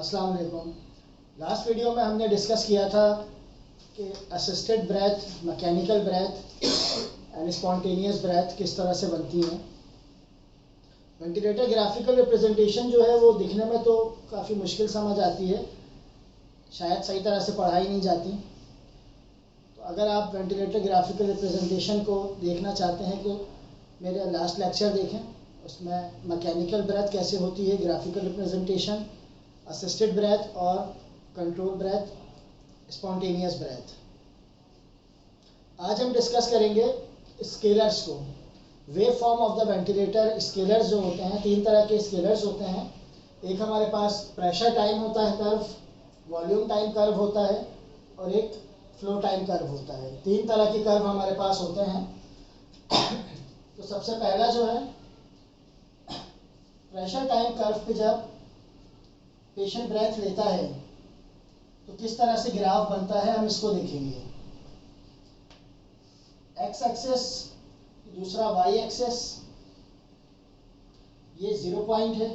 अस्सलाम वालेकुम। Last video में हमने डिस्कस किया था कि assisted breath, mechanical breath and spontaneous breath किस तरह से बनती हैं। वेंटिलेटर ग्राफिकल रिप्रेजेंटेशन जो है वो दिखने में तो काफ़ी मुश्किल समझ आती है, शायद सही तरह से पढ़ाई नहीं जाती। तो अगर आप वेंटिलेटर ग्राफिकल रिप्रेजेंटेशन को देखना चाहते हैं तो मेरे लास्ट लेक्चर देखें, उसमें मैकेनिकल ब्रेथ कैसे होती है, ग्राफिकल रिप्रेजेंटेशन, असिस्टेड ब्रेथ और कंट्रोल ब्रेथ, स्पॉन्टेनियस ब्रेथ। आज हम डिस्कस करेंगे स्केलर्स को, wave form of the ventilator. Scalars जो होते हैं, तीन तरह के स्केलर्स होते हैं। एक हमारे पास प्रेशर टाइम होता है कर्व, वॉल्यूम टाइम कर्व होता है और एक फ्लो टाइम कर्व होता है। तीन तरह के कर्व हमारे पास होते हैं। तो सबसे पहला जो है प्रेशर टाइम कर्व पे जब पेशेंट ब्रेथ लेता है तो किस तरह से ग्राफ बनता है, हम इसको देखेंगे। एक्स एक्सेस, दूसरा वाई एक्सेस, ये 0 पॉइंट है।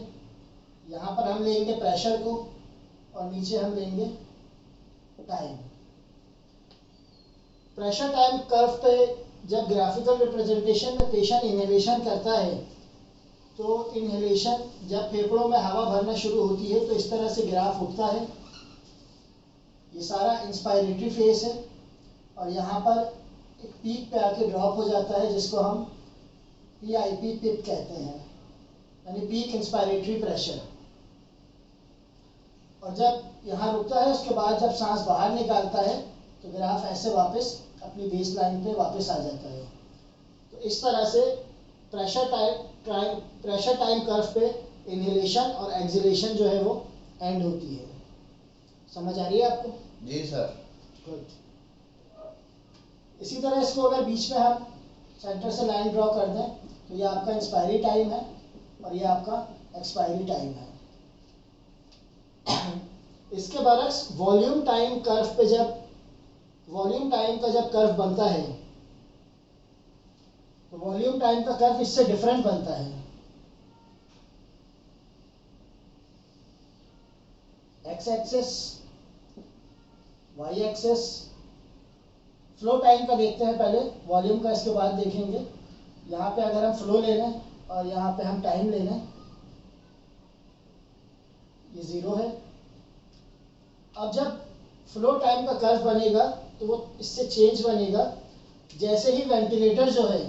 यहाँ पर हम लेंगे प्रेशर को और नीचे हम लेंगे टाइम। प्रेशर टाइम कर्व पे जब ग्राफिकल रिप्रेजेंटेशन में पेशेंट इनहेलेशन करता है तो इनहेलेशन जब फेफड़ों में हवा भरना शुरू होती है तो इस तरह से ग्राफ उठता है। ये सारा इंस्पायरेटरी फेस है और यहाँ पर एक पीक पे आके ड्रॉप हो जाता है जिसको हम PIP पिप कहते हैं, यानी पीक इंस्पायरेटरी प्रेशर। और जब यहाँ रुकता है उसके बाद जब सांस बाहर निकालता है तो ग्राफ ऐसे वापस अपनी बेस लाइन पे वापस आ जाता है। तो इस तरह से प्रेशर टाइम कर्व पे इनहेलेशन और एक्सहेलेशन जो है वो एंड होती है। समझ आ रही है आपको? जी सर। गुड। इसी तरह इसको अगर बीच में हम सेंटर से लाइन ड्रॉ कर दें तो ये आपका इंस्पायरी टाइम है और ये आपका एक्सपायरी टाइम है। इसके बरक्स वॉल्यूम टाइम कर्व पे जब वॉल्यूम टाइम का जब कर्व बनता है तो वॉल्यूम टाइम का कर्व इससे डिफरेंट बनता है। X axis, Y axis, flow time का देखते हैं पहले, वॉल्यूम का इसके बाद देखेंगे। यहाँ पे अगर हम फ्लो ले लें और यहाँ पे हम टाइम ले लें, ये 0 है। अब जब फ्लो टाइम का कर्व बनेगा तो वो इससे चेंज बनेगा जैसे ही वेंटिलेटर जो है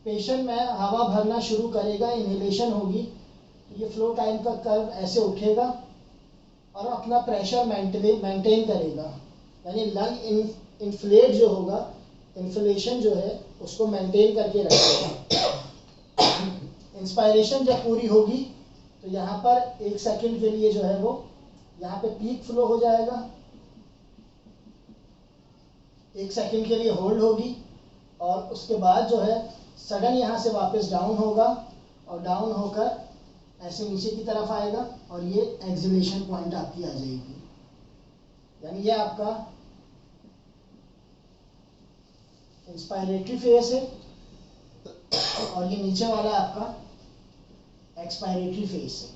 पेशेंट में हवा भरना शुरू करेगा, इनहेलेशन होगी, तो ये फ्लो टाइम का कर्व ऐसे उठेगा और अपना प्रेशर मेंटेन करेगा, यानी लंग इन्फ्लेट जो होगा, इन्फ्लेशन जो है उसको मेंटेन करके रखेगा। इंस्पायरेशन जब पूरी होगी तो यहाँ पर 1 सेकंड के लिए जो है वो यहाँ पे पीक फ्लो हो जाएगा, 1 सेकंड के लिए होल्ड होगी और उसके बाद जो है सडन यहाँ से वापस डाउन होगा और डाउन होकर ऐसे नीचे की तरफ आएगा और ये एक्सहेलेशन पॉइंट आपकी आ जाएगी। यानी ये आपका इंस्पायरेटरी फेस है और ये नीचे वाला आपका एक्सपायरेटरी फेस है।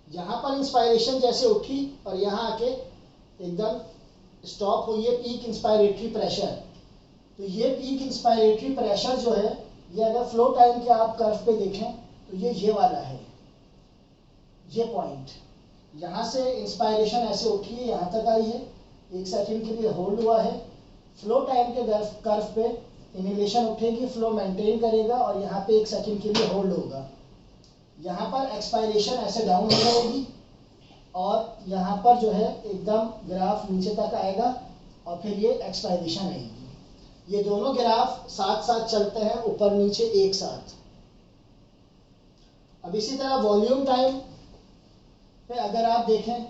यहाँ पर इंस्पायरेशन जैसे उठी और यहाँ आके एकदम स्टॉप हुई है पीक इंस्पायरेटरी प्रेशर, तो ये पीक इंस्पायरेटरी प्रेशर जो है ये अगर फ्लो टाइम के आप कर्व पे देखें तो ये वाला है, ये पॉइंट। यहाँ से इंस्पायरेशन ऐसे उठी है, यहाँ तक आई है, 1 सेकंड के लिए होल्ड हुआ है। फ्लो टाइम के कर्व पे इनहेलेशन उठेगी, फ्लो मेंटेन करेगा और यहाँ पे 1 सेकंड के लिए होल्ड होगा। यहाँ पर एक्सपायरेशन ऐसे डाउन हो जाएगी और यहाँ पर जो है एकदम ग्राफ नीचे तक आएगा और फिर ये एक्सपायरेशन आएगी। ये दोनों ग्राफ साथ साथ चलते हैं, ऊपर नीचे एक साथ। अब इसी तरह वॉल्यूम टाइम पे अगर आप देखें,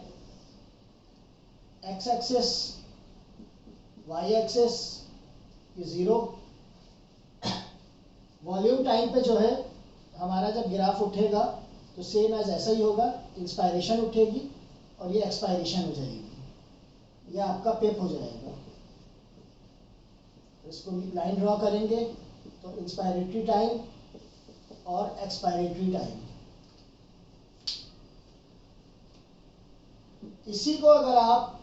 एक्स एक्सेस, वाई एक्सेस, ये 0। वॉल्यूम टाइम पे जो है हमारा जब ग्राफ उठेगा तो सेम एज ऐसा ही होगा, इंस्पायरेशन उठेगी और ये एक्सपायरेशन हो जाएगी, ये आपका पिप हो जाएगा। इसको लाइन ड्रॉ करेंगे तो इंस्पायरेटरी टाइम और एक्सपायरेटरी टाइम, इसी को अगर आप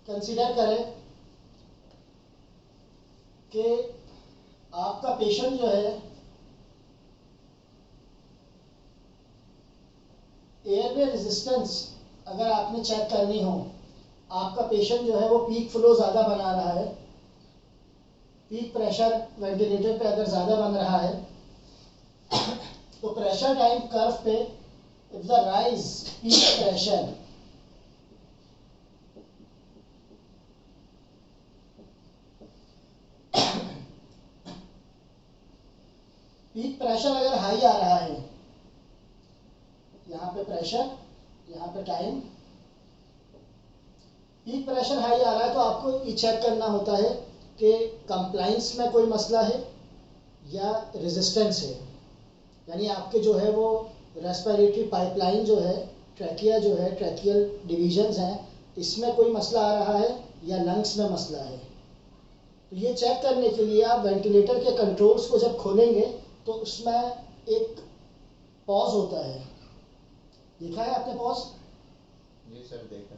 कंसीडर करें कि आपका पेशेंट जो है एयरवे रेजिस्टेंस अगर आपने चेक करनी हो, आपका पेशेंट जो है वो पीक फ्लो ज़्यादा बना रहा है, पीक प्रेशर वेंटिलेटर पे अगर ज़्यादा बन रहा है तो प्रेशर टाइम कर्व पे if the rise peak pressure peak pressure अगर हाई आ रहा है, यहाँ पे प्रेशर, यहाँ पे टाइम, पीक प्रेशर हाई आ रहा है तो आपको ये चेक करना होता है कि कंप्लाइंस में कोई मसला है या रेजिस्टेंस है, यानी आपके जो है वो रेस्पिरेटरी पाइपलाइन जो है, ट्रैकिया जो है, ट्रैकियल डिवीजन्स हैं, इसमें कोई मसला आ रहा है या लंग्स में मसला है। तो ये चेक करने के लिए आप वेंटिलेटर के कंट्रोल्स को जब खोलेंगे तो उसमें एक पॉज होता है, देखा है आपने पॉज? जी सर देखा।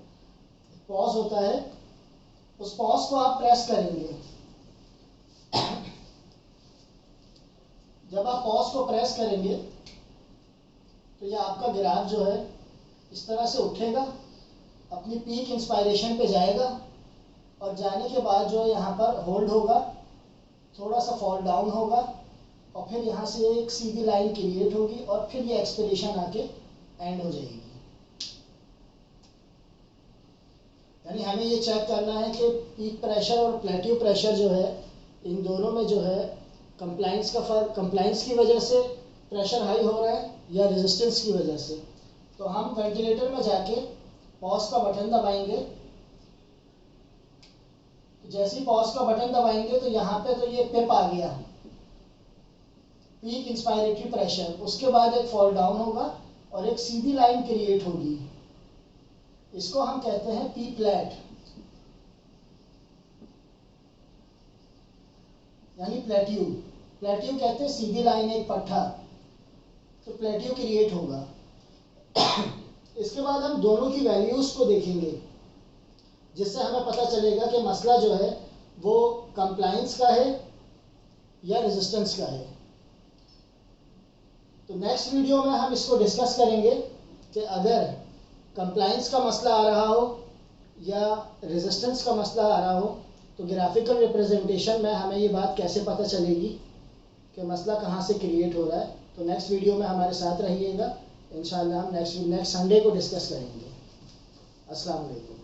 पॉज होता है, उस पॉज को आप प्रेस करेंगे। जब आप पॉज को प्रेस करेंगे तो ये आपका ग्राफ जो है इस तरह से उठेगा, अपनी पीक इंस्पायरेशन पे जाएगा और जाने के बाद जो है यहाँ पर होल्ड होगा, थोड़ा सा फॉल डाउन होगा और फिर यहाँ से एक सीधी लाइन क्रिएट होगी और फिर ये एक्सपिरेशन आके एंड हो जाएगी। यानी हमें ये चेक करना है कि पीक प्रेशर और प्लेट्यू प्रेशर जो है, इन दोनों में जो है कंप्लाइंस का फर्क, कंप्लाइंस की वजह से प्रेशर हाई हो रहा है या रेजिस्टेंस की वजह से। तो हम वेंटिलेटर में जाके पॉज का बटन दबाएंगे, जैसे ही पॉज का बटन दबाएंगे तो यहाँ पे तो ये पिप आ गया, पीक इंस्पायरेटरी प्रेशर, उसके बाद एक फॉल डाउन होगा और एक सीधी लाइन क्रिएट होगी, इसको हम कहते हैं पी फ्लैट, यानी प्लेट्यू। प्लेट्यू कहते हैं सीधी लाइन, एक पट्टा, तो प्लेट्यू क्रिएट होगा। इसके बाद हम दोनों की वैल्यूज को देखेंगे जिससे हमें पता चलेगा कि मसला जो है वो कंप्लाइंस का है या रेजिस्टेंस का है। तो नेक्स्ट वीडियो में हम इसको डिस्कस करेंगे कि अगर कंप्लाइंस का मसला आ रहा हो या रेजिस्टेंस का मसला आ रहा हो तो ग्राफिकल रिप्रेजेंटेशन में हमें ये बात कैसे पता चलेगी कि मसला कहाँ से क्रिएट हो रहा है। तो नेक्स्ट वीडियो में हमारे साथ रहिएगा, इंशाल्लाह हम नेक्स्ट संडे को डिस्कस करेंगे। अस्सलाम वालेकुम।